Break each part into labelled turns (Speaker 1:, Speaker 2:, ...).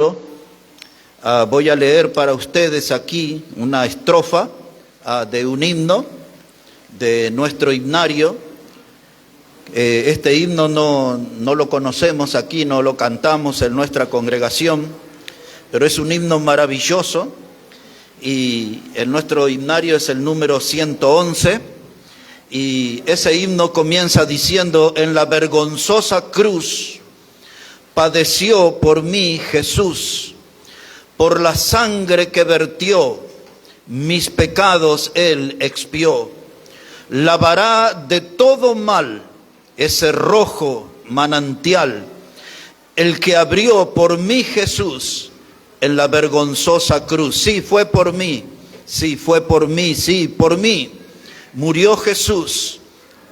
Speaker 1: Voy a leer para ustedes aquí una estrofa de un himno de nuestro himnario. Este himno no lo conocemos aquí, no lo cantamos en nuestra congregación, pero es un himno maravilloso y en nuestro himnario es el número 111 y ese himno comienza diciendo: en la vergonzosa cruz padeció por mí Jesús, por la sangre que vertió, mis pecados Él expió. Lavará de todo mal ese rojo manantial, el que abrió por mí Jesús en la vergonzosa cruz. Sí, fue por mí, sí, fue por mí, sí, por mí murió Jesús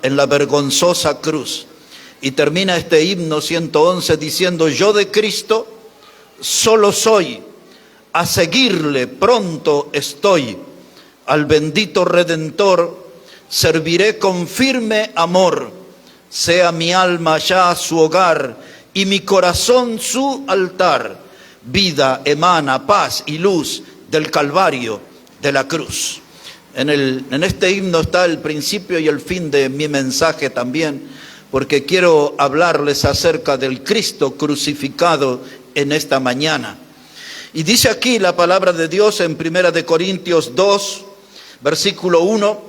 Speaker 1: en la vergonzosa cruz. Y termina este himno 111 diciendo: yo de Cristo solo soy, a seguirle pronto estoy, al bendito Redentor serviré con firme amor, sea mi alma ya su hogar y mi corazón su altar, vida emana paz y luz del Calvario de la cruz. En este himno está el principio y el fin de mi mensaje también, porque quiero hablarles acerca del Cristo crucificado en esta mañana. Y dice aquí la palabra de Dios en 1 Corintios 2, versículo 1,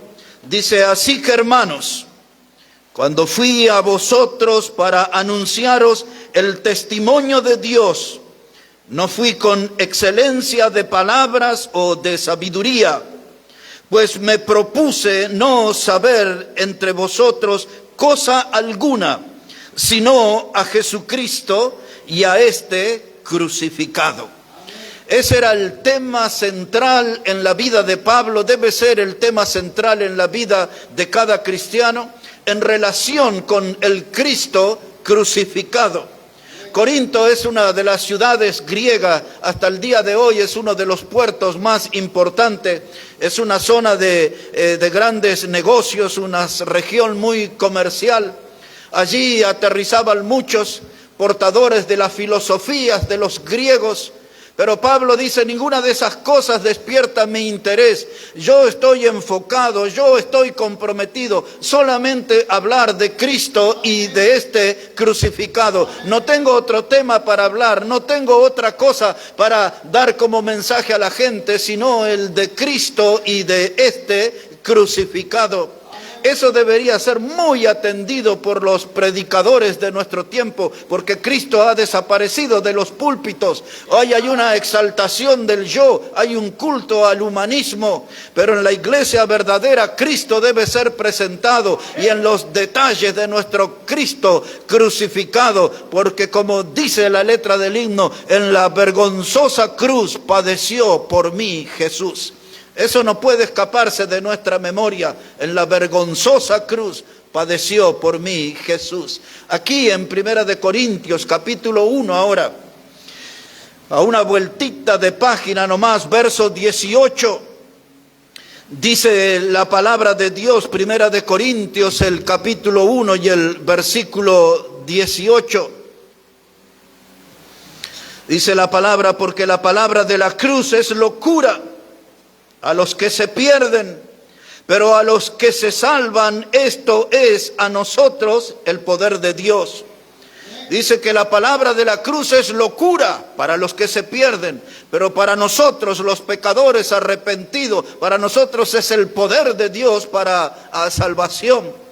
Speaker 1: dice: así que, hermanos, cuando fui a vosotros para anunciaros el testimonio de Dios, no fui con excelencia de palabras o de sabiduría, pues me propuse no saber entre vosotros cosa alguna, sino a Jesucristo y a este crucificado. Ese era el tema central en la vida de Pablo, debe ser el tema central en la vida de cada cristiano en relación con el Cristo crucificado. Corinto es una de las ciudades griegas, hasta el día de hoy es uno de los puertos más importantes, es una zona de grandes negocios, una región muy comercial. Allí aterrizaban muchos portadores de las filosofías de los griegos. Pero Pablo dice: ninguna de esas cosas despierta mi interés. Yo estoy enfocado, yo estoy comprometido solamente a hablar de Cristo y de este crucificado. No tengo otro tema para hablar, no tengo otra cosa para dar como mensaje a la gente, sino el de Cristo y de este crucificado. Eso debería ser muy atendido por los predicadores de nuestro tiempo, porque Cristo ha desaparecido de los púlpitos. Hoy hay una exaltación del yo, hay un culto al humanismo, pero en la iglesia verdadera Cristo debe ser presentado y en los detalles de nuestro Cristo crucificado, porque como dice la letra del himno, en la vergonzosa cruz padeció por mí Jesús. Eso no puede escaparse de nuestra memoria. En la vergonzosa cruz padeció por mí Jesús. Aquí en 1 Corintios capítulo 1 ahora, a una vueltita de página nomás, verso 18, dice la palabra de Dios, 1 Corintios, el capítulo 1 y el versículo 18. Dice la palabra: porque la palabra de la cruz es locura a los que se pierden, pero a los que se salvan, esto es a nosotros el poder de Dios. Dice que la palabra de la cruz es locura para los que se pierden, pero para nosotros los pecadores arrepentidos, para nosotros es el poder de Dios para salvación.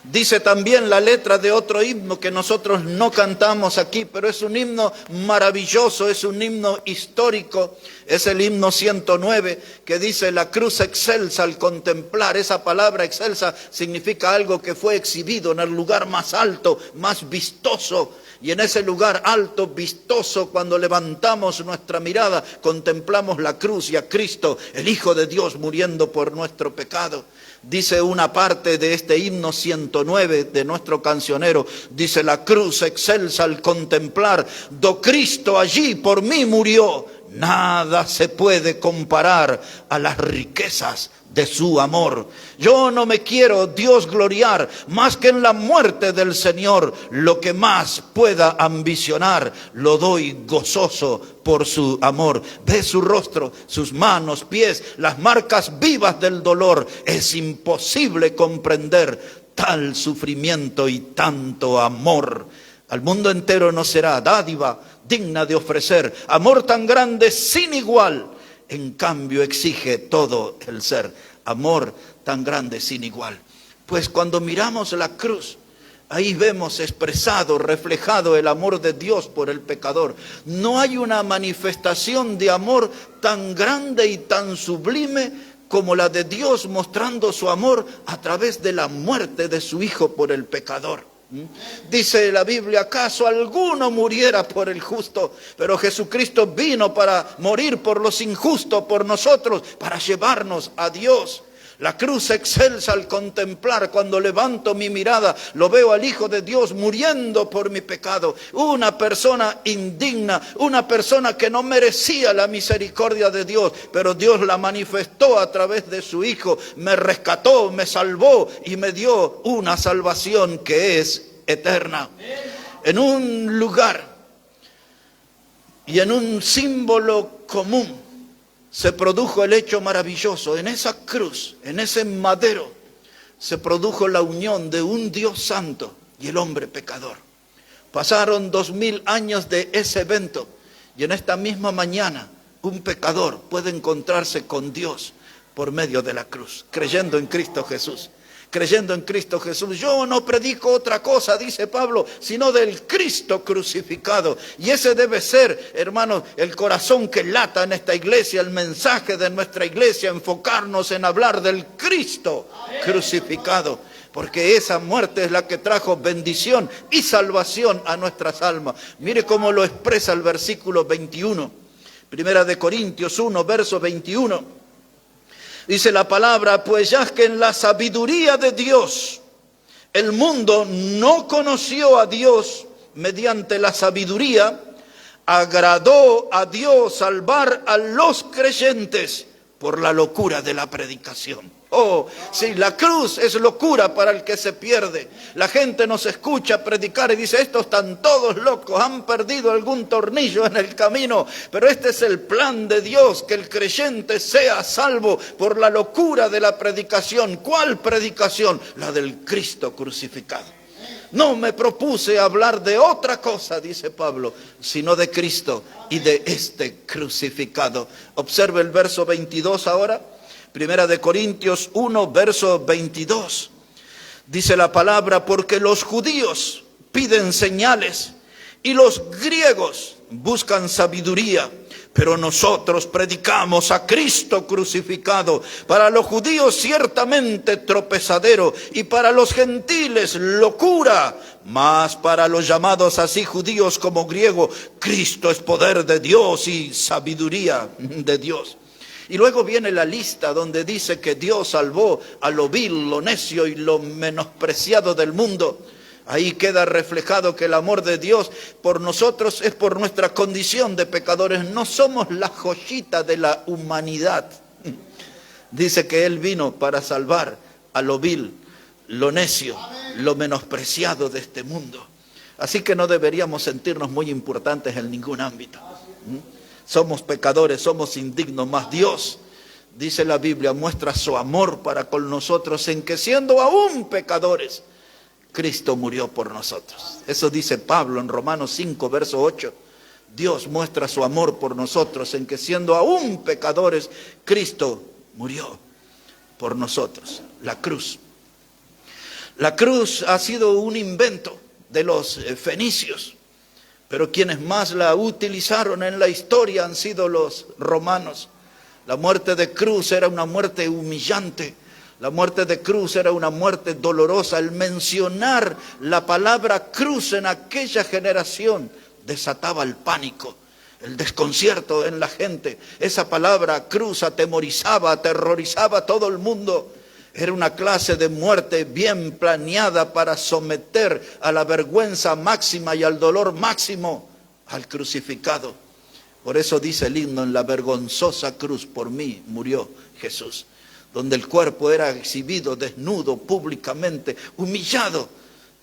Speaker 1: Dice también la letra de otro himno que nosotros no cantamos aquí, pero es un himno maravilloso, es un himno histórico, es el himno 109, que dice: la cruz excelsa al contemplar. Esa palabra excelsa significa algo que fue exhibido en el lugar más alto, más vistoso. Y en ese lugar alto, vistoso, cuando levantamos nuestra mirada, contemplamos la cruz y a Cristo, el Hijo de Dios, muriendo por nuestro pecado. Dice una parte de este himno 109 de nuestro cancionero, dice: la cruz excelsa al contemplar, do Cristo allí por mí murió, nada se puede comparar a las riquezas de su amor. Yo no me quiero, Dios, gloriar más que en la muerte del Señor. Lo que más pueda ambicionar, lo doy gozoso por su amor. Ve su rostro, sus manos, pies, las marcas vivas del dolor. Es imposible comprender tal sufrimiento y tanto amor. Al mundo entero no será dádiva digna de ofrecer amor tan grande sin igual. En cambio exige todo el ser, amor tan grande sin igual. Pues cuando miramos la cruz, ahí vemos expresado, reflejado el amor de Dios por el pecador. No hay una manifestación de amor tan grande y tan sublime como la de Dios mostrando su amor a través de la muerte de su Hijo por el pecador. Dice la Biblia, ¿acaso alguno muriera por el justo? Pero Jesucristo vino para morir por los injustos, por nosotros, para llevarnos a Dios. La cruz excelsa al contemplar, cuando levanto mi mirada, lo veo al Hijo de Dios muriendo por mi pecado. Una persona indigna, una persona que no merecía la misericordia de Dios, pero Dios la manifestó a través de su Hijo. Me rescató, me salvó y me dio una salvación que es eterna. En un lugar y en un símbolo común se produjo el hecho maravilloso. En esa cruz, en ese madero, se produjo la unión de un Dios santo y el hombre pecador. Pasaron 2000 años de ese evento y en esta misma mañana un pecador puede encontrarse con Dios por medio de la cruz, creyendo en Cristo Jesús. Creyendo en Cristo Jesús. Yo no predico otra cosa, dice Pablo, sino del Cristo crucificado. Y ese debe ser, hermanos, el corazón que lata en esta iglesia, el mensaje de nuestra iglesia, enfocarnos en hablar del Cristo crucificado. Porque esa muerte es la que trajo bendición y salvación a nuestras almas. Mire cómo lo expresa el versículo 21. Primera de Corintios 1, verso 21. Dice la palabra, pues ya que en la sabiduría de Dios el mundo no conoció a Dios mediante la sabiduría, agradó a Dios salvar a los creyentes por la locura de la predicación. Oh, sí, la cruz es locura para el que se pierde. La gente nos escucha predicar y dice, estos están todos locos, han perdido algún tornillo en el camino. Pero este es el plan de Dios, que el creyente sea salvo por la locura de la predicación. ¿Cuál predicación? La del Cristo crucificado. No me propuse hablar de otra cosa, dice Pablo, sino de Cristo y de este crucificado. Observe el verso 22 ahora. Primera de Corintios 1, verso 22. Dice la palabra, porque los judíos piden señales y los griegos buscan sabiduría. Pero nosotros predicamos a Cristo crucificado, para los judíos ciertamente tropezadero y para los gentiles locura, mas para los llamados así judíos como griegos, Cristo es poder de Dios y sabiduría de Dios. Y luego viene la lista donde dice que Dios salvó a lo vil, lo necio y lo menospreciado del mundo. Ahí queda reflejado que el amor de Dios por nosotros es por nuestra condición de pecadores. No somos la joyita de la humanidad. Dice que Él vino para salvar a lo vil, lo necio, lo menospreciado de este mundo. Así que no deberíamos sentirnos muy importantes en ningún ámbito. Somos pecadores, somos indignos, mas Dios, dice la Biblia, muestra su amor para con nosotros en que siendo aún pecadores, Cristo murió por nosotros. Eso dice Pablo en Romanos 5, verso 8. Dios muestra su amor por nosotros en que siendo aún pecadores, Cristo murió por nosotros. La cruz. La cruz ha sido un invento de los fenicios. Pero quienes más la utilizaron en la historia han sido los romanos. La muerte de cruz era una muerte humillante. La muerte de cruz era una muerte dolorosa. El mencionar la palabra cruz en aquella generación desataba el pánico, el desconcierto en la gente. Esa palabra cruz atemorizaba, aterrorizaba a todo el mundo. Era una clase de muerte bien planeada para someter a la vergüenza máxima y al dolor máximo al crucificado. Por eso dice el himno, en la vergonzosa cruz por mí murió Jesús, donde el cuerpo era exhibido desnudo públicamente, humillado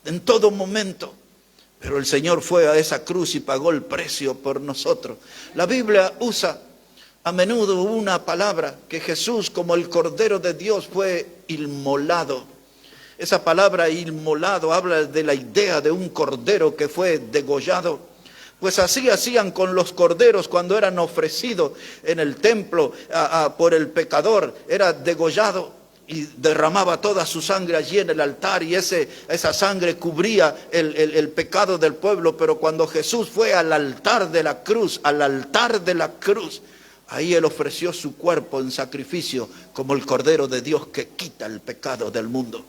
Speaker 1: en todo momento. Pero el Señor fue a esa cruz y pagó el precio por nosotros. La Biblia usa a menudo una palabra, que Jesús como el Cordero de Dios fue inmolado. Esa palabra inmolado habla de la idea de un cordero que fue degollado. Pues así hacían con los corderos cuando eran ofrecidos en el templo por el pecador. Era degollado y derramaba toda su sangre allí en el altar, y esa sangre cubría el pecado del pueblo. Pero cuando Jesús fue al altar de la cruz, ahí Él ofreció su cuerpo en sacrificio como el Cordero de Dios que quita el pecado del mundo.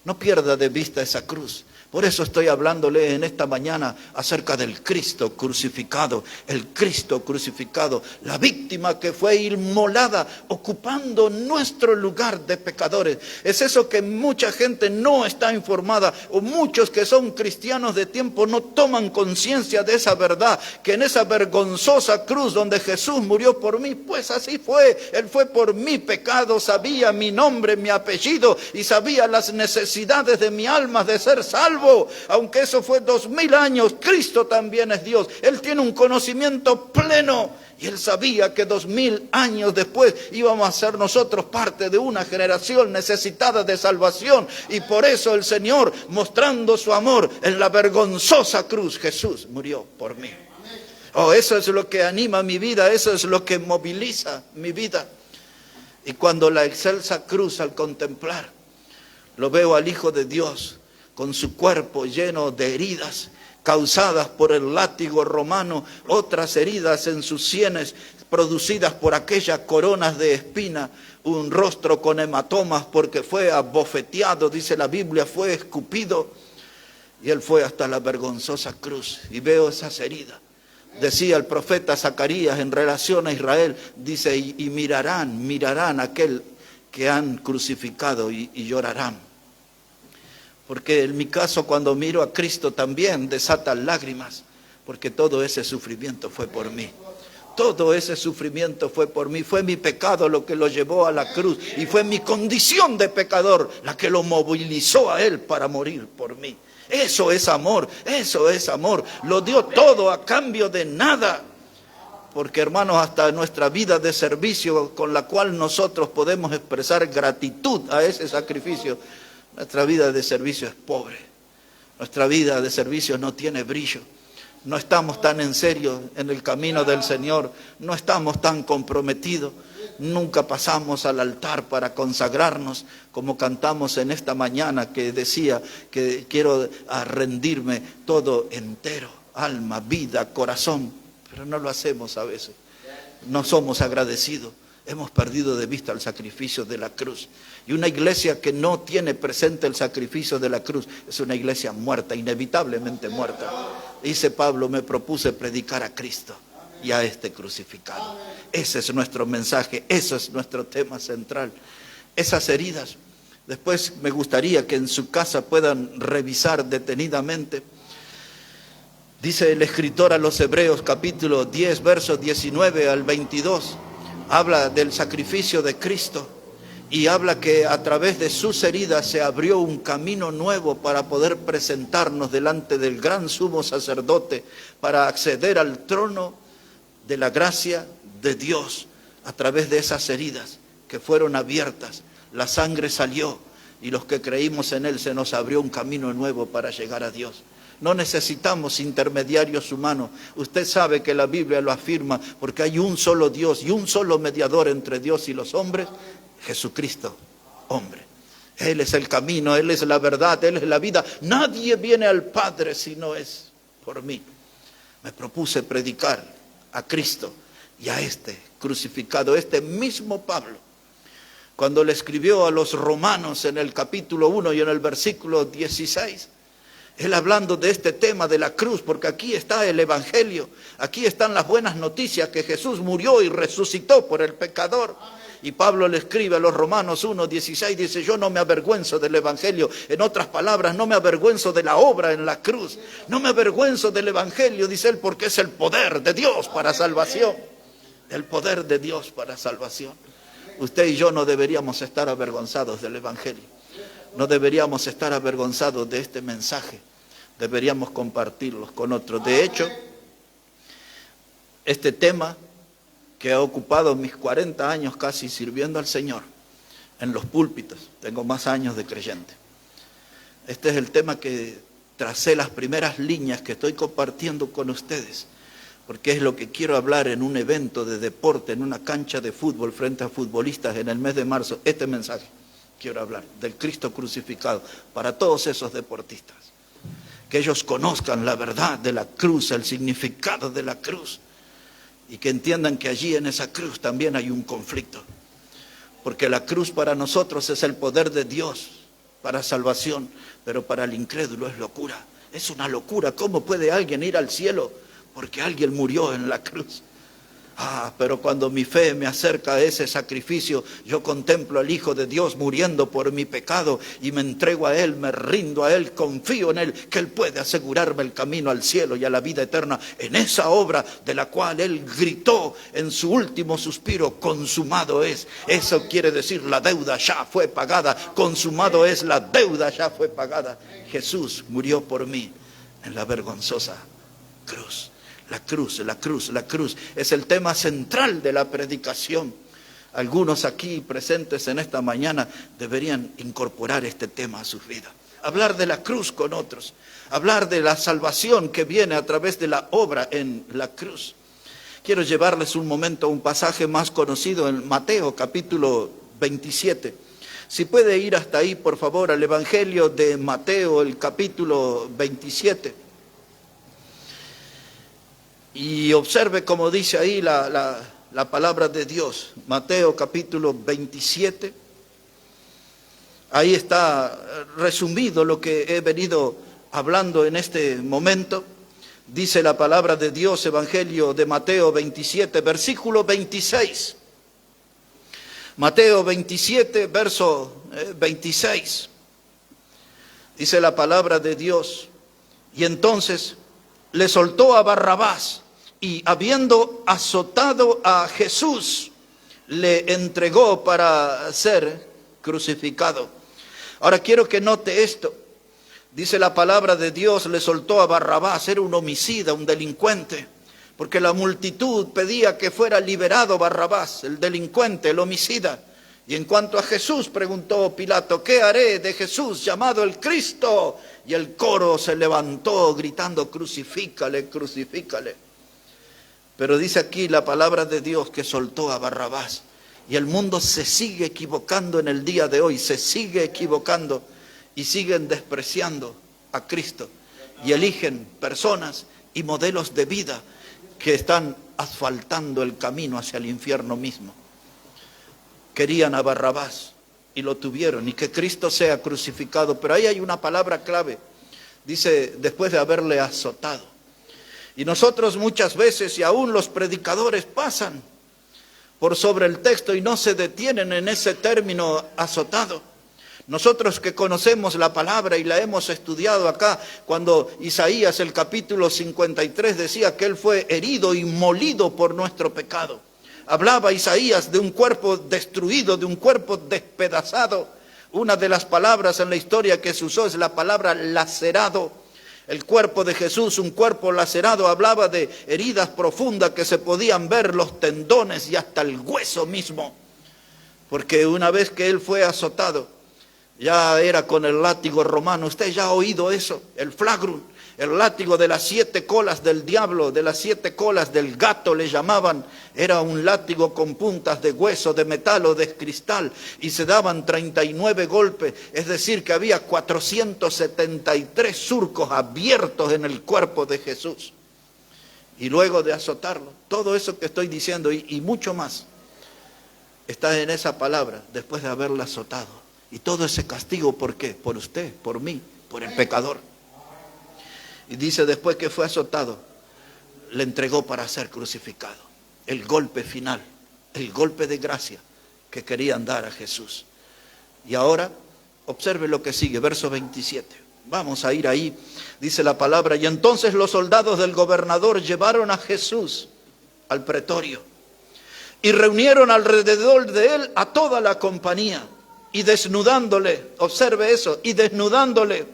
Speaker 1: No pierda de vista esa cruz. Por eso estoy hablándole en esta mañana acerca del Cristo crucificado, el Cristo crucificado, la víctima que fue inmolada, ocupando nuestro lugar de pecadores. Es eso que mucha gente no está informada, o muchos que son cristianos de tiempo no toman conciencia de esa verdad, que en esa vergonzosa cruz donde Jesús murió por mí, pues así fue. Él fue por mi pecado, sabía mi nombre, mi apellido, y sabía las necesidades de mi alma de ser salvo. Aunque eso fue 2000 años, Cristo también es Dios. Él tiene un conocimiento pleno, y Él sabía que 2000 años después íbamos a ser nosotros parte de una generación necesitada de salvación. Y por eso el Señor, mostrando su amor en la vergonzosa cruz, Jesús murió por mí. Oh, eso es lo que anima mi vida, eso es lo que moviliza mi vida. Y cuando la excelsa cruz, al contemplar, lo veo al Hijo de Dios con su cuerpo lleno de heridas causadas por el látigo romano, otras heridas en sus sienes producidas por aquellas coronas de espina, un rostro con hematomas porque fue abofeteado, dice la Biblia, fue escupido, y Él fue hasta la vergonzosa cruz. Y veo esas heridas. Decía el profeta Zacarías en relación a Israel, dice, y mirarán aquel que han crucificado y llorarán. Porque en mi caso, cuando miro a Cristo, también desatan lágrimas, porque todo ese sufrimiento fue por mí. Todo ese sufrimiento fue por mí. Fue mi pecado lo que lo llevó a la cruz, y fue mi condición de pecador la que lo movilizó a Él para morir por mí. Eso es amor, eso es amor. Lo dio todo a cambio de nada. Porque, hermanos, hasta nuestra vida de servicio, con la cual nosotros podemos expresar gratitud a ese sacrificio, nuestra vida de servicio es pobre. Nuestra vida de servicio no tiene brillo. No estamos tan en serio en el camino del Señor. No estamos tan comprometidos. Nunca pasamos al altar para consagrarnos, como cantamos en esta mañana, que decía que quiero rendirme todo entero, alma, vida, corazón. Pero no lo hacemos a veces. No somos agradecidos. Hemos perdido de vista el sacrificio de la cruz. Y una iglesia que no tiene presente el sacrificio de la cruz es una iglesia muerta, inevitablemente muerta. Dice Pablo, me propuse predicar a Cristo y a este crucificado. Ese es nuestro mensaje, ese es nuestro tema central. Esas heridas, después me gustaría que en su casa puedan revisar detenidamente. Dice el escritor a los Hebreos, capítulo 10, versos 19 al 22, habla del sacrificio de Cristo y habla que a través de sus heridas se abrió un camino nuevo para poder presentarnos delante del gran sumo sacerdote, para acceder al trono de la gracia de Dios. A través de esas heridas que fueron abiertas, la sangre salió, y los que creímos en Él se nos abrió un camino nuevo para llegar a Dios. No necesitamos intermediarios humanos. Usted sabe que la Biblia lo afirma, porque hay un solo Dios y un solo mediador entre Dios y los hombres, Jesucristo, hombre. Él es el camino, Él es la verdad, Él es la vida. Nadie viene al Padre si no es por mí. Me propuse predicar a Cristo y a este crucificado. Este mismo Pablo, cuando le escribió a los romanos en el capítulo 1 y en el versículo 16, él hablando de este tema de la cruz, porque aquí está el evangelio, aquí están las buenas noticias, que Jesús murió y resucitó por el pecador. Y Pablo le escribe a los Romanos 1:16, dice, yo no me avergüenzo del Evangelio. En otras palabras, no me avergüenzo de la obra en la cruz. No me avergüenzo del Evangelio, dice él, porque es el poder de Dios para salvación. El poder de Dios para salvación. Usted y yo no deberíamos estar avergonzados del Evangelio. No deberíamos estar avergonzados de este mensaje. Deberíamos compartirlos con otros. De hecho, este tema que ha ocupado mis 40 años casi sirviendo al Señor en los púlpitos, tengo más años de creyente. Este es el tema que tracé las primeras líneas que estoy compartiendo con ustedes, porque es lo que quiero hablar en un evento de deporte, en una cancha de fútbol frente a futbolistas en el mes de marzo. Este mensaje quiero hablar, del Cristo crucificado, para todos esos deportistas. Que ellos conozcan la verdad de la cruz, el significado de la cruz. Y que entiendan que allí en esa cruz también hay un conflicto. Porque la cruz para nosotros es el poder de Dios para salvación, pero para el incrédulo es locura. Es una locura. ¿Cómo puede alguien ir al cielo? Porque alguien murió en la cruz. Pero cuando mi fe me acerca a ese sacrificio, yo contemplo al Hijo de Dios muriendo por mi pecado y me entrego a Él, me rindo a Él, confío en Él, que Él puede asegurarme el camino al cielo y a la vida eterna en esa obra de la cual Él gritó en su último suspiro, consumado es. Eso quiere decir, la deuda ya fue pagada, consumado es, la deuda ya fue pagada. Jesús murió por mí en la vergonzosa cruz. La cruz, la cruz, la cruz es el tema central de la predicación. Algunos aquí presentes en esta mañana deberían incorporar este tema a sus vidas. Hablar de la cruz con otros. Hablar de la salvación que viene a través de la obra en la cruz. Quiero llevarles un momento a un pasaje más conocido en Mateo capítulo 27. Si puede ir hasta ahí, por favor, al Evangelio de Mateo, el capítulo 27. Y observe como dice ahí la palabra de Dios. Mateo capítulo 27. Ahí está resumido lo que he venido hablando en este momento. Dice la palabra de Dios, Evangelio de Mateo 27, versículo 26. Mateo 27, verso 26. Dice la palabra de Dios. Y entonces le soltó a Barrabás y habiendo azotado a Jesús, le entregó para ser crucificado. Ahora quiero que note esto. Dice la palabra de Dios, le soltó a Barrabás, era un homicida, un delincuente, porque la multitud pedía que fuera liberado Barrabás, el delincuente, el homicida. Y en cuanto a Jesús, preguntó Pilato, ¿qué haré de Jesús llamado el Cristo? Y el coro se levantó gritando, crucifícale, crucifícale. Pero dice aquí la palabra de Dios que soltó a Barrabás. Y el mundo se sigue equivocando en el día de hoy, se sigue equivocando y siguen despreciando a Cristo. Y eligen personas y modelos de vida que están asfaltando el camino hacia el infierno mismo. Querían a Barrabás y lo tuvieron, y que Cristo sea crucificado. Pero ahí hay una palabra clave, dice, después de haberle azotado. Y nosotros muchas veces, y aún los predicadores, pasan por sobre el texto y no se detienen en ese término azotado. Nosotros que conocemos la palabra y la hemos estudiado acá, cuando Isaías el capítulo 53 decía que Él fue herido y molido por nuestro pecado. Hablaba Isaías de un cuerpo destruido, de un cuerpo despedazado. Una de las palabras en la historia que se usó es la palabra lacerado. El cuerpo de Jesús, un cuerpo lacerado, hablaba de heridas profundas que se podían ver, los tendones y hasta el hueso mismo. Porque una vez que Él fue azotado, ya era con el látigo romano. Usted ya ha oído eso, el flagrum. El látigo de las 7 colas del diablo, de las 7 colas del gato le llamaban. Era un látigo con puntas de hueso, de metal o de cristal. Y se daban 39 golpes. Es decir, que había 473 surcos abiertos en el cuerpo de Jesús. Y luego de azotarlo, todo eso que estoy diciendo y mucho más, está en esa palabra, después de haberla azotado. Y todo ese castigo, ¿por qué? Por usted, por mí, por el pecador. Y dice, después que fue azotado, le entregó para ser crucificado. El golpe final, el golpe de gracia, que querían dar a Jesús. Y ahora, observe lo que sigue, verso 27. Vamos a ir ahí, dice la palabra. Y entonces los soldados del gobernador llevaron a Jesús al pretorio y reunieron alrededor de él a toda la compañía. Y desnudándole, observe eso, y desnudándole,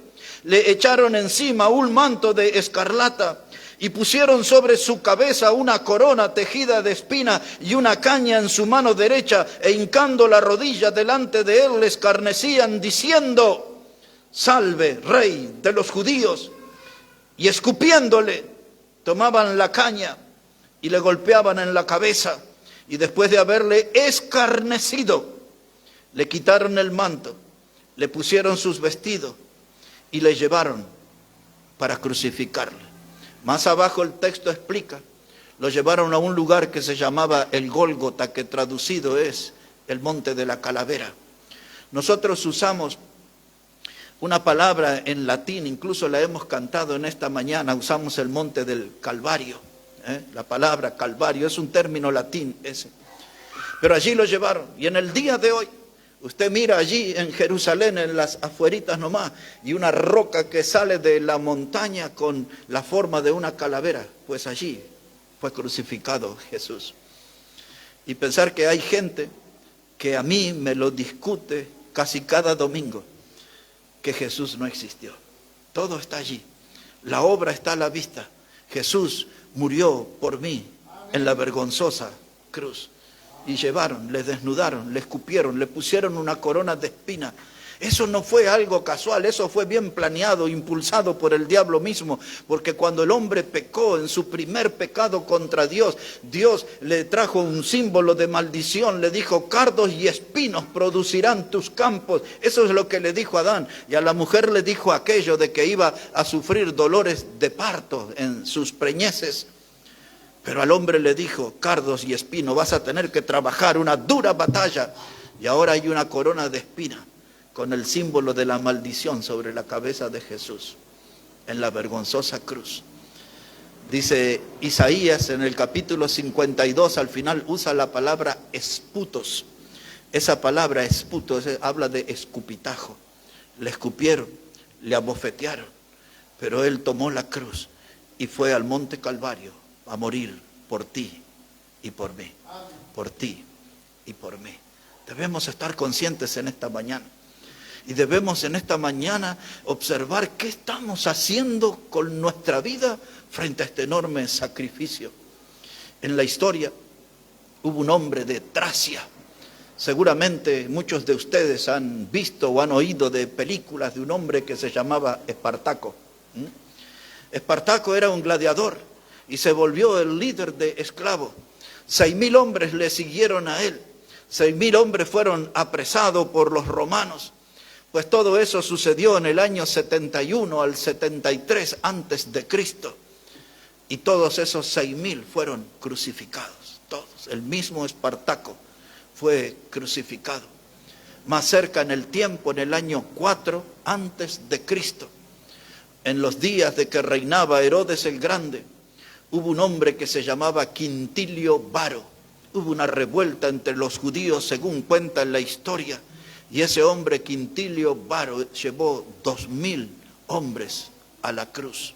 Speaker 1: le echaron encima un manto de escarlata y pusieron sobre su cabeza una corona tejida de espina y una caña en su mano derecha, e hincando la rodilla delante de él le escarnecían diciendo: salve, rey de los judíos. Y escupiéndole, tomaban la caña y le golpeaban en la cabeza, y después de haberle escarnecido, le quitaron el manto, le pusieron sus vestidos y le llevaron para crucificarle. Más abajo el texto explica, lo llevaron a un lugar que se llamaba el Gólgota, que traducido es el monte de la calavera. Nosotros usamos una palabra en latín, incluso la hemos cantado en esta mañana, usamos el monte del Calvario. La palabra Calvario es un término latín ese. Pero allí lo llevaron, y en el día de hoy, usted mira allí en Jerusalén, en las afueritas nomás, y una roca que sale de la montaña con la forma de una calavera. Pues allí fue crucificado Jesús. Y pensar que hay gente que a mí me lo discute casi cada domingo, que Jesús no existió. Todo está allí. La obra está a la vista. Jesús murió por mí en la vergonzosa cruz. Y llevaron, le desnudaron, le escupieron, le pusieron una corona de espina. Eso no fue algo casual, eso fue bien planeado, impulsado por el diablo mismo, porque cuando el hombre pecó en su primer pecado contra Dios, Dios le trajo un símbolo de maldición, le dijo: cardos y espinos producirán tus campos. Eso es lo que le dijo a Adán, y a la mujer le dijo aquello de que iba a sufrir dolores de parto en sus preñeces. Pero al hombre le dijo: cardos y espinos, vas a tener que trabajar una dura batalla. Y ahora hay una corona de espina con el símbolo de la maldición sobre la cabeza de Jesús en la vergonzosa cruz. Dice Isaías en el capítulo 52, al final usa la palabra esputos. Esa palabra esputos habla de escupitajo. Le escupieron, le abofetearon, pero él tomó la cruz y fue al monte Calvario a morir por ti y por mí, por ti y por mí. Debemos estar conscientes en esta mañana, y debemos en esta mañana observar qué estamos haciendo con nuestra vida frente a este enorme sacrificio. En la historia hubo un hombre de Tracia. Seguramente muchos de ustedes han visto o han oído de películas de un hombre que se llamaba Espartaco. Espartaco era un gladiador y se volvió el líder de esclavos. 6.000 hombres le siguieron a él. 6.000 hombres fueron apresados por los romanos. Pues todo eso sucedió en el año 71 al 73 antes de Cristo. Y todos esos 6.000 fueron crucificados. Todos. El mismo Espartaco fue crucificado. Más cerca en el tiempo, en el año 4 antes de Cristo, en los días de que reinaba Herodes el Grande, hubo un hombre que se llamaba Quintilio Varo. Hubo una revuelta entre los judíos, según cuenta en la historia, y ese hombre Quintilio Varo llevó 2.000 hombres a la cruz.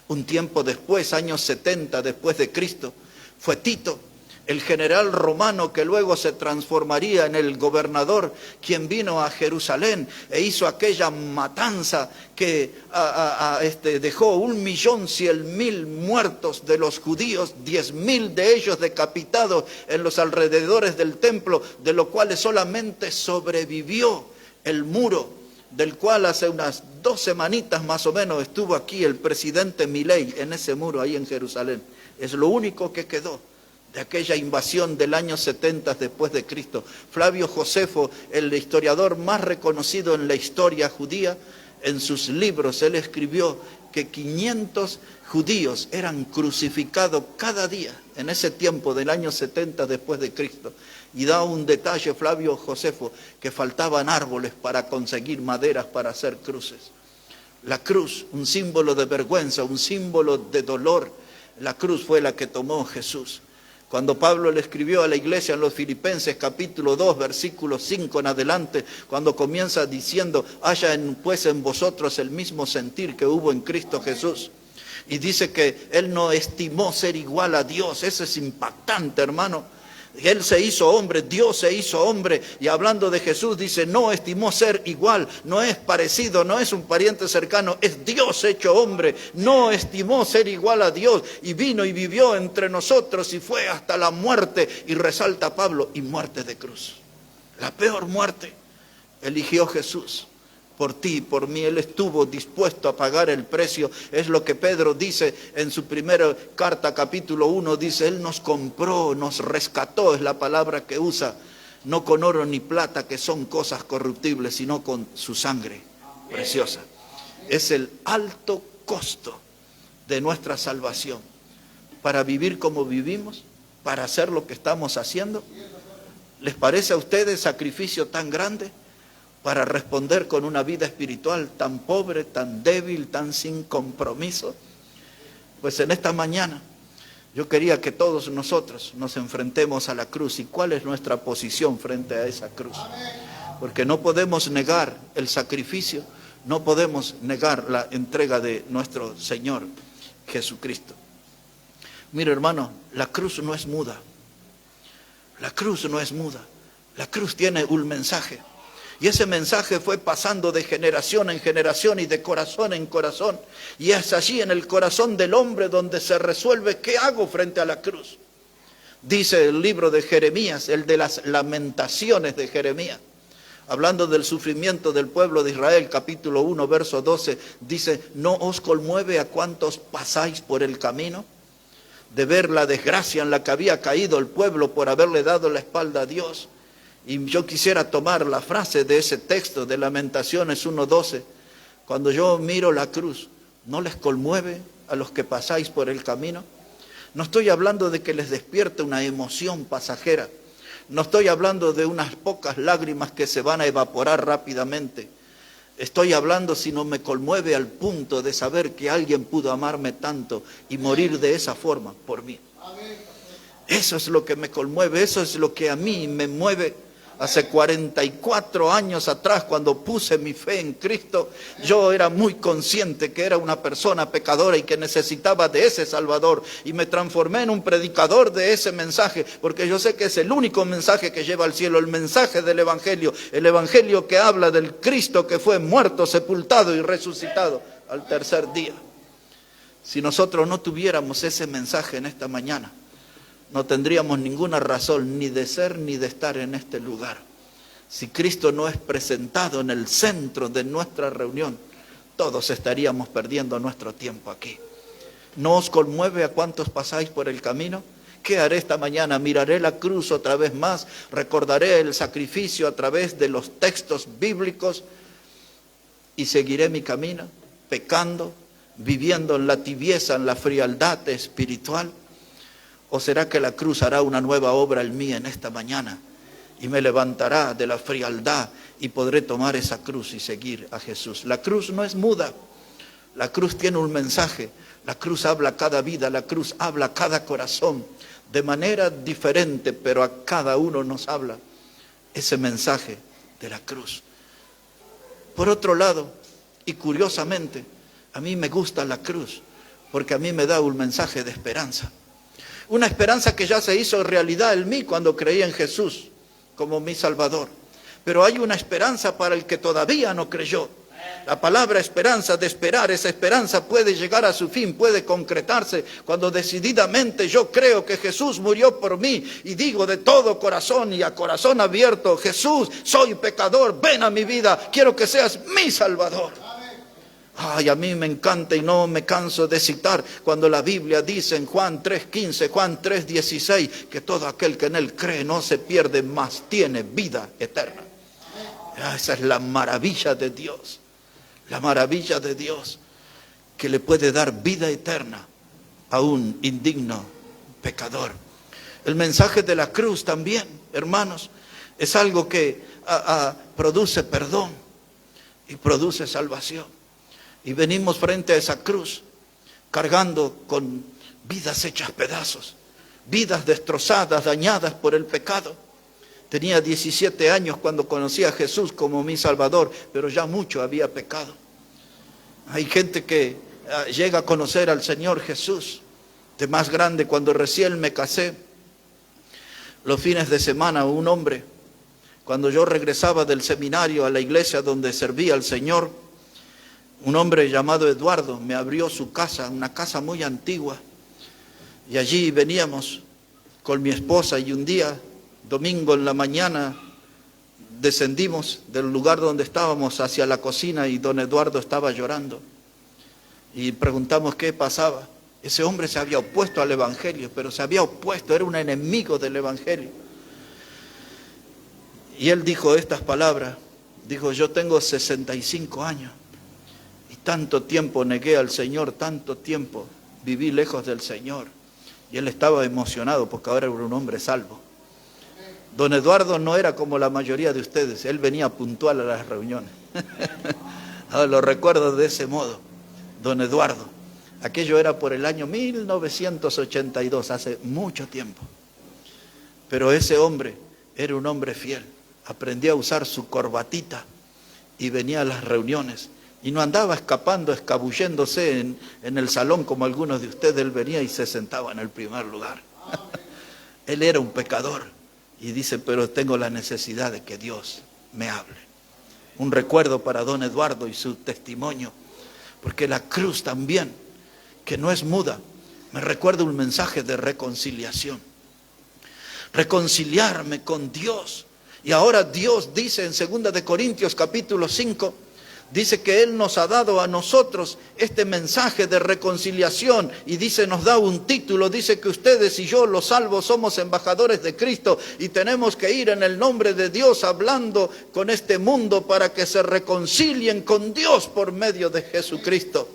Speaker 1: Un tiempo después, años 70 después de Cristo, fue Tito, el general romano que luego se transformaría en el gobernador, quien vino a Jerusalén e hizo aquella matanza que dejó 1.100.000 muertos de los judíos, 10.000 de ellos decapitados en los alrededores del templo, de lo cual solamente sobrevivió el muro, del cual hace unas 2 semanitas más o menos estuvo aquí el presidente Milei en ese muro ahí en Jerusalén. Es lo único que quedó de aquella invasión del año 70 después de Cristo. Flavio Josefo, el historiador más reconocido en la historia judía, en sus libros él escribió que 500 judíos eran crucificados cada día en ese tiempo del año 70 después de Cristo. Y da un detalle Flavio Josefo, que faltaban árboles para conseguir maderas para hacer cruces. La cruz, un símbolo de vergüenza, un símbolo de dolor. La cruz fue la que tomó Jesús. Cuando Pablo le escribió a la iglesia en los Filipenses capítulo 2, versículo 5 en adelante, cuando comienza diciendo, haya pues en vosotros el mismo sentir que hubo en Cristo Jesús. Y dice que Él no estimó ser igual a Dios. Eso es impactante, hermano. Él se hizo hombre, Dios se hizo hombre, y hablando de Jesús dice, no estimó ser igual, no es parecido, no es un pariente cercano, es Dios hecho hombre, no estimó ser igual a Dios, y vino y vivió entre nosotros y fue hasta la muerte, y resalta Pablo, y muerte de cruz. La peor muerte eligió Jesús. Por ti y por mí, Él estuvo dispuesto a pagar el precio. Es lo que Pedro dice en su primera carta, capítulo 1, dice, Él nos compró, nos rescató, es la palabra que usa, no con oro ni plata, que son cosas corruptibles, sino con su sangre preciosa. Es el alto costo de nuestra salvación. Para vivir como vivimos, para hacer lo que estamos haciendo, ¿les parece a ustedes sacrificio tan grande? Para responder con una vida espiritual tan pobre, tan débil, tan sin compromiso. Pues en esta mañana yo quería que todos nosotros nos enfrentemos a la cruz. ¿Y cuál es nuestra posición frente a esa cruz? Porque no podemos negar el sacrificio, no podemos negar la entrega de nuestro Señor Jesucristo. Mira, hermano, la cruz no es muda. La cruz no es muda. La cruz tiene un mensaje. Y ese mensaje fue pasando de generación en generación y de corazón en corazón. Y es allí en el corazón del hombre donde se resuelve qué hago frente a la cruz. Dice el libro de Jeremías, el de las lamentaciones de Jeremías, hablando del sufrimiento del pueblo de Israel, capítulo 1, verso 12, dice, ¿no os conmueve a cuantos pasáis por el camino? De ver la desgracia en la que había caído el pueblo por haberle dado la espalda a Dios. Y yo quisiera tomar la frase de ese texto de Lamentaciones 1:12. Cuando yo miro la cruz, ¿no les conmueve a los que pasáis por el camino? No estoy hablando de que les despierte una emoción pasajera. No estoy hablando de unas pocas lágrimas que se van a evaporar rápidamente. Estoy hablando si no me conmueve al punto de saber que alguien pudo amarme tanto y morir de esa forma por mí. Eso es lo que me conmueve, eso es lo que a mí me mueve. Hace 44 años atrás, cuando puse mi fe en Cristo, yo era muy consciente que era una persona pecadora y que necesitaba de ese Salvador. Y me transformé en un predicador de ese mensaje, porque yo sé que es el único mensaje que lleva al cielo, el mensaje del Evangelio. El Evangelio que habla del Cristo que fue muerto, sepultado y resucitado al tercer día. Si nosotros no tuviéramos ese mensaje en esta mañana, no tendríamos ninguna razón ni de ser ni de estar en este lugar. Si Cristo no es presentado en el centro de nuestra reunión, todos estaríamos perdiendo nuestro tiempo aquí. ¿No os conmueve a cuántos pasáis por el camino? ¿Qué haré esta mañana? Miraré la cruz otra vez más, recordaré el sacrificio a través de los textos bíblicos y seguiré mi camino, pecando, viviendo en la tibieza, en la frialdad espiritual. ¿O será que la cruz hará una nueva obra en mí en esta mañana y me levantará de la frialdad y podré tomar esa cruz y seguir a Jesús? La cruz no es muda, la cruz tiene un mensaje, la cruz habla a cada vida, la cruz habla a cada corazón de manera diferente, pero a cada uno nos habla ese mensaje de la cruz. Por otro lado, y curiosamente, a mí me gusta la cruz porque a mí me da un mensaje de esperanza. Una esperanza que ya se hizo realidad en mí cuando creí en Jesús como mi Salvador. Pero hay una esperanza para el que todavía no creyó. La palabra esperanza, de esperar, esa esperanza puede llegar a su fin, puede concretarse cuando decididamente yo creo que Jesús murió por mí y digo de todo corazón y a corazón abierto, Jesús, soy pecador, ven a mi vida, quiero que seas mi Salvador. Ay, a mí me encanta y no me canso de citar cuando la Biblia dice en Juan 3:15, Juan 3:16, que todo aquel que en él cree no se pierde, mas tiene vida eterna. Esa es la maravilla de Dios, la maravilla de Dios, que le puede dar vida eterna a un indigno pecador. El mensaje de la cruz también, hermanos, es algo que produce perdón y produce salvación. Y venimos frente a esa cruz, cargando con vidas hechas pedazos, vidas destrozadas, dañadas por el pecado. Tenía 17 años cuando conocí a Jesús como mi Salvador, pero ya mucho había pecado. Hay gente que llega a conocer al Señor Jesús de más grande. Cuando recién me casé, los fines de semana, un hombre, cuando yo regresaba del seminario a la iglesia donde servía al Señor, un hombre llamado Eduardo me abrió su casa, una casa muy antigua, y allí veníamos con mi esposa, y un día, domingo en la mañana, descendimos del lugar donde estábamos hacia la cocina y don Eduardo estaba llorando. Y preguntamos qué pasaba. Ese hombre se había opuesto al Evangelio, pero se había opuesto, era un enemigo del Evangelio. Y él dijo estas palabras, dijo: yo tengo 65 años y tanto tiempo negué al Señor, tanto tiempo viví lejos del Señor. Y él estaba emocionado porque ahora era un hombre salvo. Don Eduardo no era como la mayoría de ustedes, él venía puntual a las reuniones. Ahora lo recuerdo de ese modo, don Eduardo. Aquello era por el año 1982, hace mucho tiempo. Pero ese hombre era un hombre fiel. Aprendió a usar su corbatita y venía a las reuniones. Y no andaba escapando, escabulléndose en el salón como algunos de ustedes. Él venía y se sentaba en el primer lugar. Él era un pecador. Y dice: pero tengo la necesidad de que Dios me hable. Un recuerdo para don Eduardo y su testimonio. Porque la cruz también, que no es muda, me recuerda un mensaje de reconciliación. Reconciliarme con Dios. Y ahora Dios dice en 2 de Corintios capítulo 5, dice que Él nos ha dado a nosotros este mensaje de reconciliación, y dice, nos da un título, dice que ustedes y yo, los salvos, somos embajadores de Cristo y tenemos que ir en el nombre de Dios hablando con este mundo para que se reconcilien con Dios por medio de Jesucristo.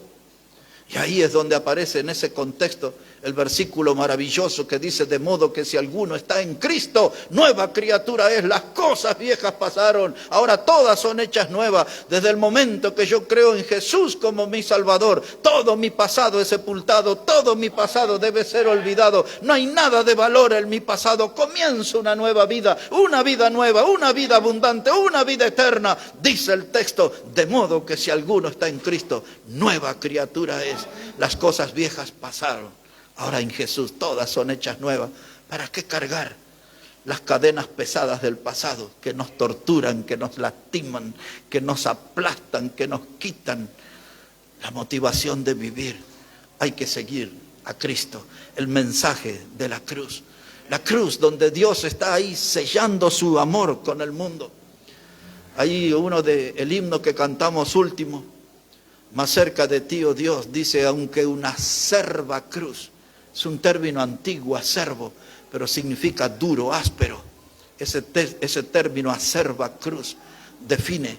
Speaker 1: Y ahí es donde aparece en ese contexto el versículo maravilloso que dice: de modo que si alguno está en Cristo, nueva criatura es, las cosas viejas pasaron, ahora todas son hechas nuevas. Desde el momento que yo creo en Jesús como mi Salvador, todo mi pasado es sepultado, todo mi pasado debe ser olvidado, no hay nada de valor en mi pasado, comienzo una nueva vida nueva, una vida abundante, una vida eterna. Dice el texto: de modo que si alguno está en Cristo, nueva criatura es, las cosas viejas pasaron. Ahora en Jesús todas son hechas nuevas. ¿Para qué cargar las cadenas pesadas del pasado que nos torturan, que nos lastiman, que nos aplastan, que nos quitan la motivación de vivir? Hay que seguir a Cristo, el mensaje de la cruz. La cruz donde Dios está ahí sellando su amor con el mundo. Ahí uno del himno que cantamos último, más cerca de ti, oh Dios, dice: aunque una acerba cruz. Es un término antiguo, acerbo, pero significa duro, áspero. Ese término acerba cruz define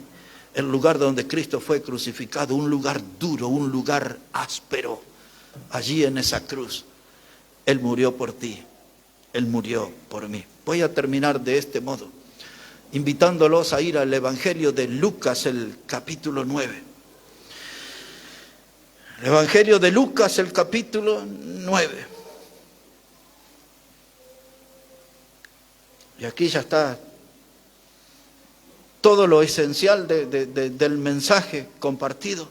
Speaker 1: el lugar donde Cristo fue crucificado, un lugar duro, un lugar áspero. Allí en esa cruz, Él murió por ti, Él murió por mí. Voy a terminar de este modo, invitándolos a ir al Evangelio de Lucas, el capítulo 9. El Evangelio de Lucas, el capítulo 9. Y aquí ya está todo lo esencial del mensaje compartido.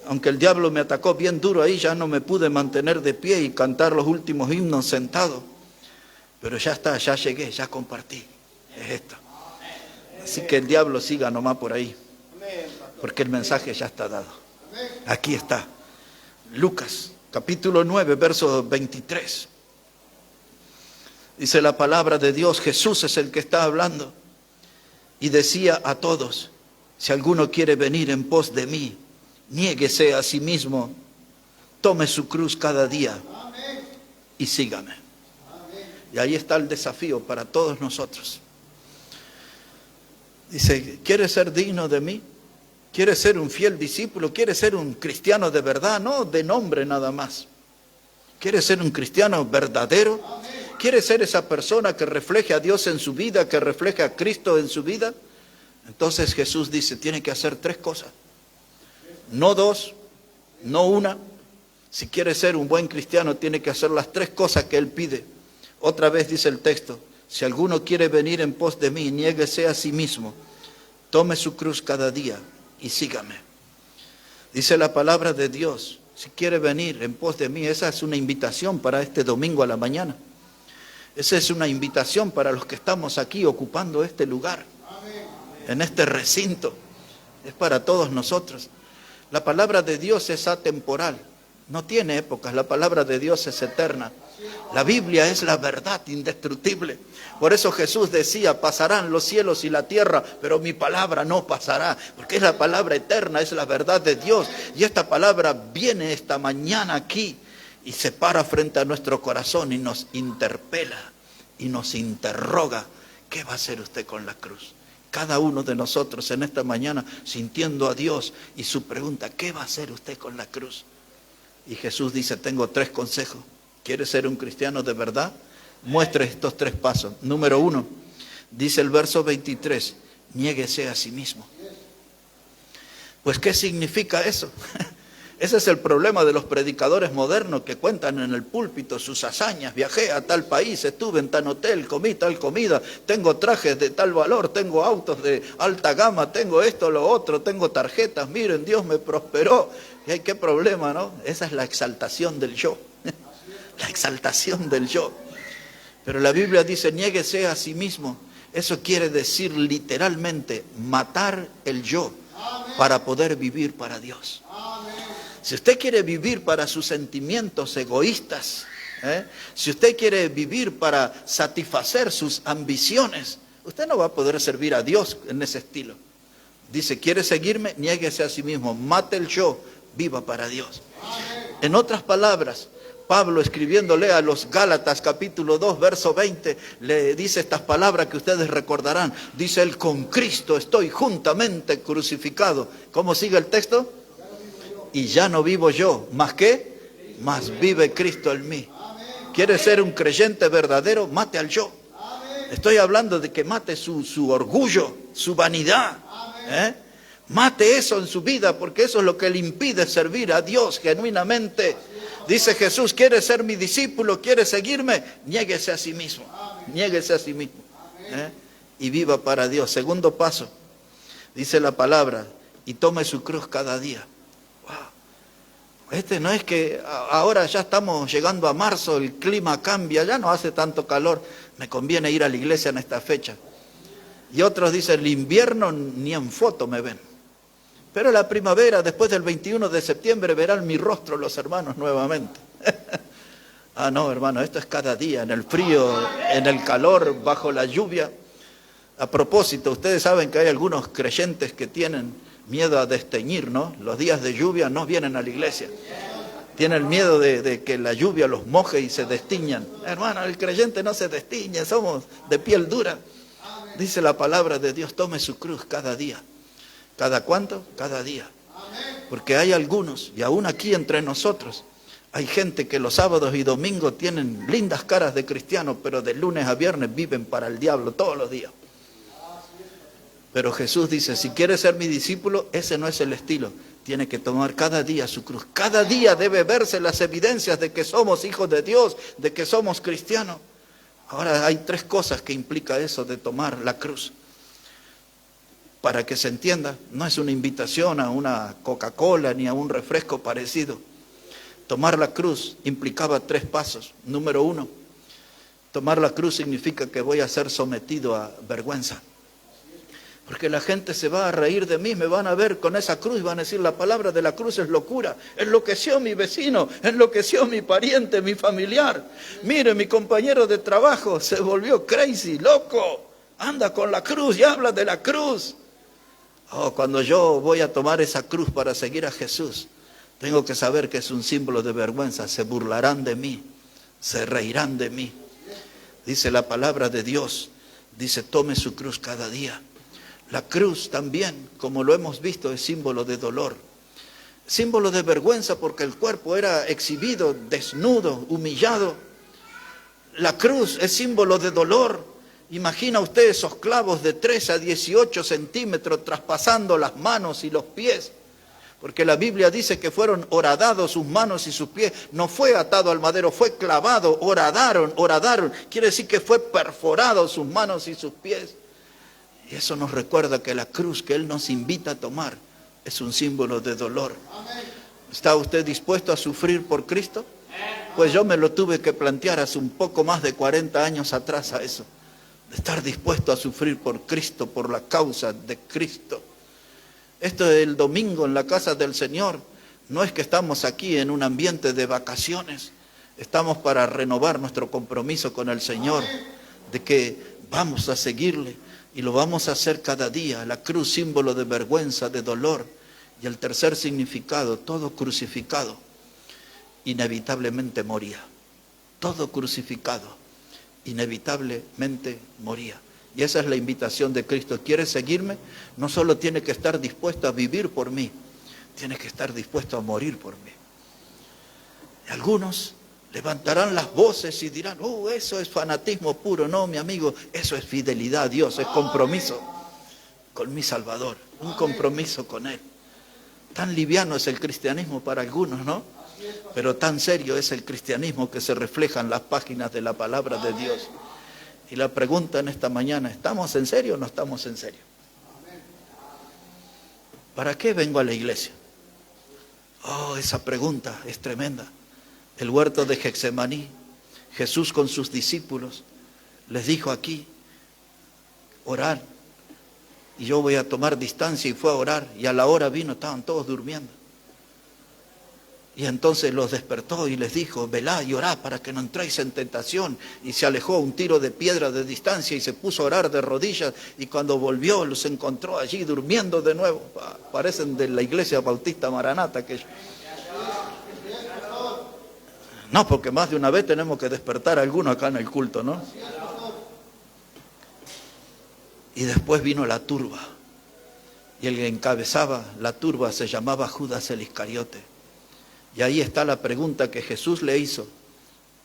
Speaker 1: Aunque el diablo me atacó bien duro ahí, ya no me pude mantener de pie y cantar los últimos himnos sentado. Pero ya está, ya llegué, ya compartí. Es esto. Así que el diablo siga nomás por ahí, porque el mensaje ya está dado. Aquí está, Lucas, capítulo 9, verso 23. Dice la palabra de Dios, Jesús es el que está hablando. Y decía a todos: si alguno quiere venir en pos de mí, niéguese a sí mismo, tome su cruz cada día y sígame. Y ahí está el desafío para todos nosotros. Dice: ¿quieres ser digno de mí? ¿Quieres ser un fiel discípulo? ¿Quieres ser un cristiano de verdad? No de nombre nada más. ¿Quieres ser un cristiano verdadero? ¿Quieres ser esa persona que refleje a Dios en su vida, que refleje a Cristo en su vida? Entonces Jesús dice, tiene que hacer 3 cosas. No 2, no 1, Si quiere ser un buen cristiano, tiene que hacer las 3 cosas que Él pide. Otra vez dice el texto, si alguno quiere venir en pos de mí, niéguese a sí mismo, tome su cruz cada día y sígame. Dice la palabra de Dios, si quiere venir en pos de mí, esa es una invitación para este domingo a la mañana. Esa es una invitación para los que estamos aquí ocupando este lugar, en este recinto. Es para todos nosotros. La palabra de Dios es atemporal, no tiene épocas, la palabra de Dios es eterna. La Biblia es la verdad indestructible. Por eso Jesús decía, pasarán los cielos y la tierra, pero mi palabra no pasará, porque es la palabra eterna, es la verdad de Dios. Y esta palabra viene esta mañana aquí y se para frente a nuestro corazón y nos interpela y nos interroga, ¿qué va a hacer usted con la cruz? Cada uno de nosotros en esta mañana sintiendo a Dios y su pregunta, ¿qué va a hacer usted con la cruz? Y Jesús dice, tengo 3 consejos. ¿Quiere ser un cristiano de verdad? Muestre estos 3 pasos. Número 1, dice el verso 23, niéguese a sí mismo. Pues, ¿qué significa eso? Ese es el problema de los predicadores modernos que cuentan en el púlpito sus hazañas. Viajé a tal país, estuve en tal hotel, comí tal comida, tengo trajes de tal valor, tengo autos de alta gama, tengo esto, lo otro, tengo tarjetas, miren, Dios me prosperó. Y hay qué problema, ¿no? Esa es la exaltación del yo. La exaltación del yo. Pero la Biblia dice, niéguese a sí mismo. Eso quiere decir literalmente matar el yo para poder vivir para Dios. Si usted quiere vivir para sus sentimientos egoístas, si usted quiere vivir para satisfacer sus ambiciones, usted no va a poder servir a Dios en ese estilo. Dice, ¿quiere seguirme? Niéguese a sí mismo, mate el yo, viva para Dios. En otras palabras, Pablo, escribiéndole a los Gálatas capítulo 2 verso 20, le dice estas palabras que ustedes recordarán. Dice él, con Cristo estoy juntamente crucificado. ¿Cómo sigue el texto? Y ya no vivo yo, ¿más qué? Más vive Cristo en mí. ¿Quiere ser un creyente verdadero? Mate al yo. Estoy hablando de que mate su orgullo, su vanidad. Mate eso en su vida, porque eso es lo que le impide servir a Dios genuinamente. Dice Jesús, ¿quiere ser mi discípulo? ¿Quiere seguirme? Niéguese a sí mismo. Niéguese a sí mismo. Y viva para Dios. Segundo paso, dice la palabra, y tome su cruz cada día. Wow. No es que ahora ya estamos llegando a marzo, el clima cambia, ya no hace tanto calor, me conviene ir a la iglesia en esta fecha. Y otros dicen, el invierno ni en foto me ven. Pero la primavera, después del 21 de septiembre, verán mi rostro los hermanos nuevamente. Ah, no, hermano, esto es cada día, en el frío, en el calor, bajo la lluvia. A propósito, ustedes saben que hay algunos creyentes que tienen miedo a desteñir, ¿no? Los días de lluvia no vienen a la iglesia. Tienen miedo de que la lluvia los moje y se destiñan. Hermano, el creyente no se destiñe, somos de piel dura. Dice la palabra de Dios, tome su cruz cada día. ¿Cada cuánto? Cada día. Porque hay algunos, y aún aquí entre nosotros, hay gente que los sábados y domingos tienen lindas caras de cristianos, pero de lunes a viernes viven para el diablo todos los días. Pero Jesús dice, si quiere ser mi discípulo, ese no es el estilo. Tiene que tomar cada día su cruz. Cada día debe verse las evidencias de que somos hijos de Dios, de que somos cristianos. Ahora hay 3 cosas que implica eso de tomar la cruz. Para que se entienda, no es una invitación a una Coca-Cola ni a un refresco parecido. Tomar la cruz implicaba 3 pasos. Número 1, tomar la cruz significa que voy a ser sometido a vergüenza. Porque la gente se va a reír de mí, me van a ver con esa cruz y van a decir, la palabra de la cruz es locura. Enloqueció mi vecino, enloqueció mi pariente, mi familiar. Mire, mi compañero de trabajo se volvió crazy, loco. Anda con la cruz y habla de la cruz. Oh, cuando yo voy a tomar esa cruz para seguir a Jesús, tengo que saber que es un símbolo de vergüenza. Se burlarán de mí, se reirán de mí. Dice la palabra de Dios, dice, tome su cruz cada día. La cruz también, como lo hemos visto, es símbolo de dolor. Símbolo de vergüenza porque el cuerpo era exhibido, desnudo, humillado. La cruz es símbolo de dolor. Imagina usted esos clavos de 3 a 18 centímetros traspasando las manos y los pies. Porque la Biblia dice que fueron horadados sus manos y sus pies. No fue atado al madero, fue clavado, horadaron. Quiere decir que fue perforado sus manos y sus pies. Y eso nos recuerda que la cruz que Él nos invita a tomar es un símbolo de dolor. ¿Está usted dispuesto a sufrir por Cristo? Pues yo me lo tuve que plantear hace un poco más de 40 años atrás a eso. De estar dispuesto a sufrir por Cristo, por la causa de Cristo. Esto es el domingo en la casa del Señor. No es que estamos aquí en un ambiente de vacaciones. Estamos para renovar nuestro compromiso con el Señor. De que vamos a seguirle y lo vamos a hacer cada día. La cruz, símbolo de vergüenza, de dolor. Y el tercer significado, todo crucificado, inevitablemente moría. Todo crucificado, inevitablemente moría. Y esa es la invitación de Cristo. ¿Quieres seguirme? No solo tiene que estar dispuesto a vivir por mí, tiene que estar dispuesto a morir por mí. Y algunos levantarán las voces y dirán, eso es fanatismo puro. No, mi amigo, eso es fidelidad a Dios, es compromiso con mi Salvador, un compromiso con Él. Tan liviano es el cristianismo para algunos, ¿no? Pero tan serio es el cristianismo que se refleja en las páginas de la palabra de Dios. Y la pregunta en esta mañana, ¿estamos en serio o no estamos en serio? ¿Para qué vengo a la iglesia? Esa pregunta es tremenda. El huerto de Getsemaní, Jesús con sus discípulos les dijo aquí, orar. Y yo voy a tomar distancia, y fue a orar. Y a la hora vino, estaban todos durmiendo. Y entonces los despertó y les dijo, velad y orad para que no entréis en tentación. Y se alejó a un tiro de piedra de distancia y se puso a orar de rodillas. Y cuando volvió los encontró allí durmiendo de nuevo. Parecen de la iglesia bautista Maranata. No, porque más de una vez tenemos que despertar a alguno acá en el culto, ¿no? Y después vino la turba. Y el que encabezaba la turba se llamaba Judas el Iscariote. Y ahí está la pregunta que Jesús le hizo.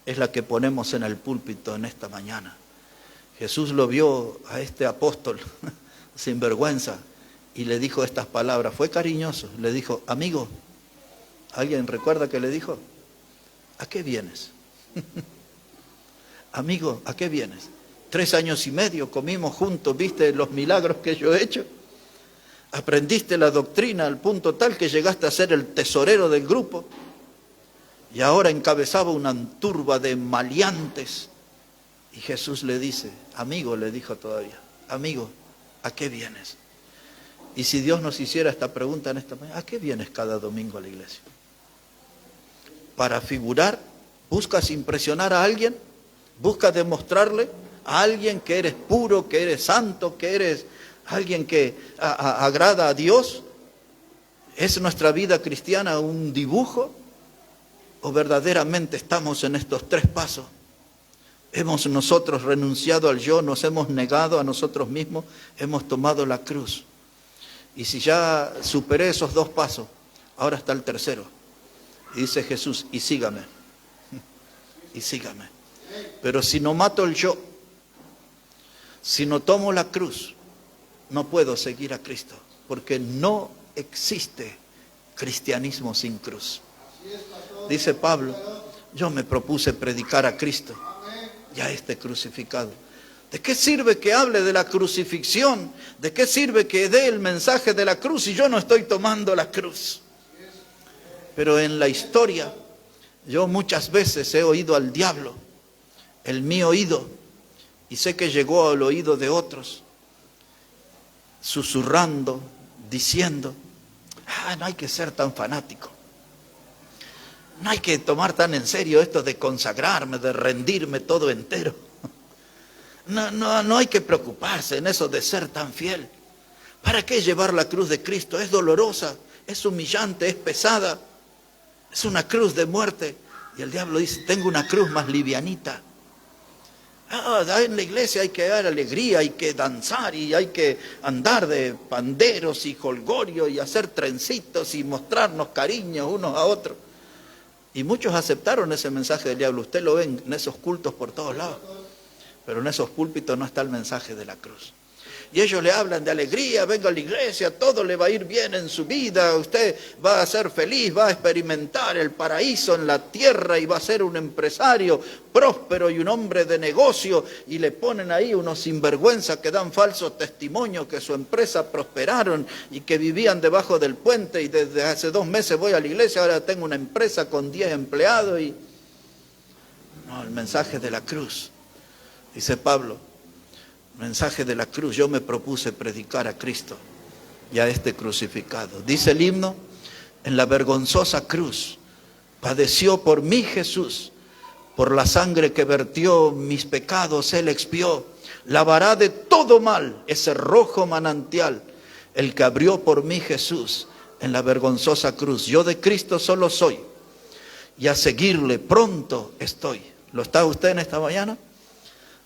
Speaker 1: Es la que ponemos en el púlpito en esta mañana. Jesús lo vio a este apóstol sin vergüenza y le dijo estas palabras. Fue cariñoso. Le dijo, amigo, ¿alguien recuerda que le dijo? ¿A qué vienes? Amigo, ¿a qué vienes? 3 años y medio comimos juntos, viste los milagros que yo he hecho. Aprendiste la doctrina al punto tal que llegaste a ser el tesorero del grupo. Y ahora encabezaba una turba de maleantes. Y Jesús le dice, amigo, le dijo todavía, amigo, ¿a qué vienes? Y si Dios nos hiciera esta pregunta en esta mañana, ¿a qué vienes cada domingo a la iglesia? ¿Para figurar? ¿Buscas impresionar a alguien? ¿Buscas demostrarle a alguien que eres puro, que eres santo, que eres alguien que agrada a Dios? ¿Es nuestra vida cristiana un dibujo? ¿O verdaderamente estamos en estos 3 pasos? ¿Hemos nosotros renunciado al yo, nos hemos negado a nosotros mismos, hemos tomado la cruz? Y si ya superé esos 2 pasos, ahora está el tercero. Y dice Jesús, y sígame, y sígame. Pero si no mato el yo, si no tomo la cruz, no puedo seguir a Cristo, porque no existe cristianismo sin cruz. Dice Pablo, yo me propuse predicar a Cristo, ya esté crucificado. ¿De qué sirve que hable de la crucifixión? ¿De qué sirve que dé el mensaje de la cruz si yo no estoy tomando la cruz? Pero en la historia, yo muchas veces he oído al diablo, el mío oído, y sé que llegó al oído de otros, susurrando, diciendo, no hay que ser tan fanático. No hay que tomar tan en serio esto de consagrarme, de rendirme todo entero. No hay que preocuparse en eso de ser tan fiel. ¿Para qué llevar la cruz de Cristo? Es dolorosa, es humillante, es pesada. Es una cruz de muerte. Y el diablo dice, tengo una cruz más livianita. En la iglesia hay que dar alegría, hay que danzar y hay que andar de panderos y jolgorio y hacer trencitos y mostrarnos cariño unos a otros. Y muchos aceptaron ese mensaje del diablo. Usted lo ve en esos cultos por todos lados. Pero en esos púlpitos no está el mensaje de la cruz. Y ellos le hablan de alegría, venga a la iglesia, todo le va a ir bien en su vida, usted va a ser feliz, va a experimentar el paraíso en la tierra y va a ser un empresario próspero y un hombre de negocio, y le ponen ahí unos sinvergüenzas que dan falsos testimonios que su empresa prosperaron y que vivían debajo del puente, y desde hace 2 meses voy a la iglesia, ahora tengo una empresa con 10 empleados. Y no, el mensaje de la cruz, dice Pablo, mensaje de la cruz. Yo me propuse predicar a Cristo y a este crucificado. Dice el himno, en la vergonzosa cruz padeció por mí Jesús, por la sangre que vertió mis pecados Él expió, lavará de todo mal ese rojo manantial, el que abrió por mí Jesús en la vergonzosa cruz. Yo de Cristo solo soy y a seguirle pronto estoy. ¿Lo está usted en esta mañana?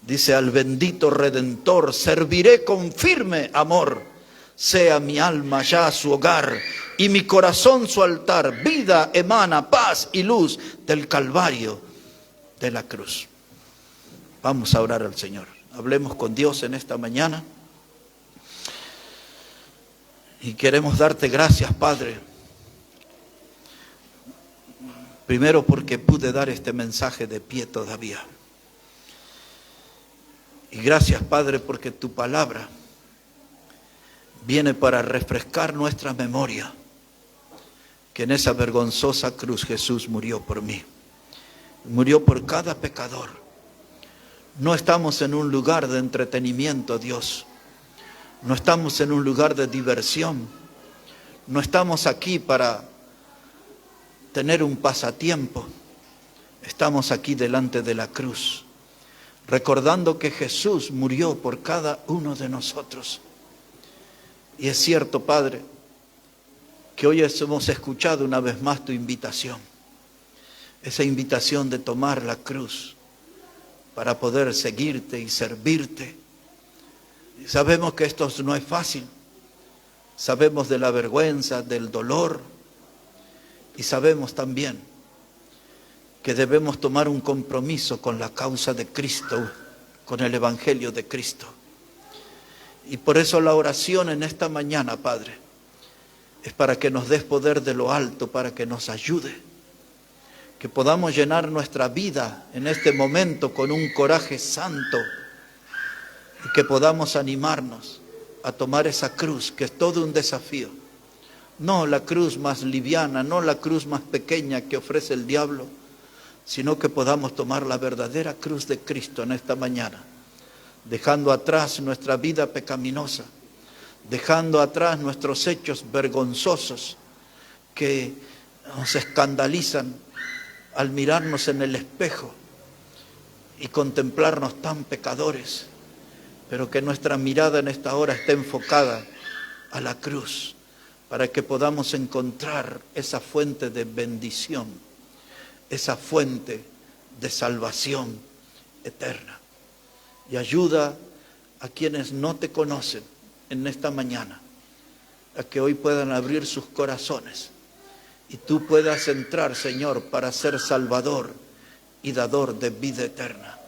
Speaker 1: Dice, al bendito Redentor serviré con firme amor, sea mi alma ya su hogar y mi corazón su altar, vida emana, paz y luz del Calvario de la cruz. Vamos a orar al Señor, hablemos con Dios en esta mañana y queremos darte gracias, Padre, primero porque pude dar este mensaje de pie todavía. Y gracias, Padre, porque tu palabra viene para refrescar nuestra memoria, que en esa vergonzosa cruz Jesús murió por mí, murió por cada pecador. No estamos en un lugar de entretenimiento, Dios, no estamos en un lugar de diversión, no estamos aquí para tener un pasatiempo, estamos aquí delante de la cruz, recordando que Jesús murió por cada uno de nosotros. Y es cierto, Padre, que hoy hemos escuchado una vez más tu invitación, esa invitación de tomar la cruz para poder seguirte y servirte. Y sabemos que esto no es fácil, sabemos de la vergüenza, del dolor, y sabemos también que debemos tomar un compromiso con la causa de Cristo, con el Evangelio de Cristo. Y por eso la oración en esta mañana, Padre, es para que nos des poder de lo alto, para que nos ayude, que podamos llenar nuestra vida en este momento con un coraje santo y que podamos animarnos a tomar esa cruz, que es todo un desafío. No la cruz más liviana, no la cruz más pequeña que ofrece el diablo, sino que podamos tomar la verdadera cruz de Cristo en esta mañana, dejando atrás nuestra vida pecaminosa, dejando atrás nuestros hechos vergonzosos que nos escandalizan al mirarnos en el espejo y contemplarnos tan pecadores, pero que nuestra mirada en esta hora esté enfocada a la cruz, para que podamos encontrar esa fuente de bendición, esa fuente de salvación eterna. Y ayuda a quienes no te conocen en esta mañana, a que hoy puedan abrir sus corazones y tú puedas entrar, Señor, para ser salvador y dador de vida eterna.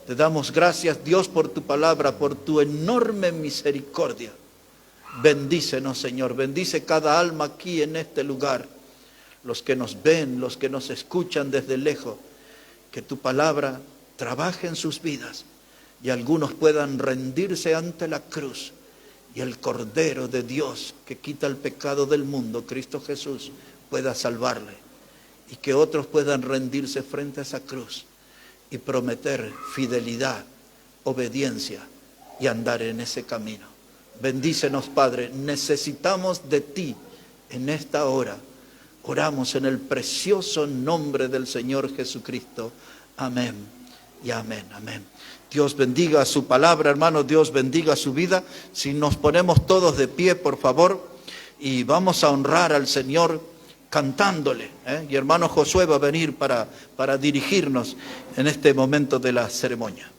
Speaker 1: Te damos gracias, Dios, por tu palabra, por tu enorme misericordia. Bendícenos, Señor, bendice cada alma aquí en este lugar, los que nos ven, los que nos escuchan desde lejos, que tu palabra trabaje en sus vidas y algunos puedan rendirse ante la cruz y el Cordero de Dios que quita el pecado del mundo, Cristo Jesús, pueda salvarle, y que otros puedan rendirse frente a esa cruz y prometer fidelidad, obediencia y andar en ese camino. Bendícenos, Padre, necesitamos de ti en esta hora. Oramos en el precioso nombre del Señor Jesucristo. Amén y amén, amén. Dios bendiga su palabra, hermano, Dios bendiga su vida. Si nos ponemos todos de pie, por favor, y vamos a honrar al Señor cantándole. Y hermano Josué va a venir para dirigirnos en este momento de la ceremonia.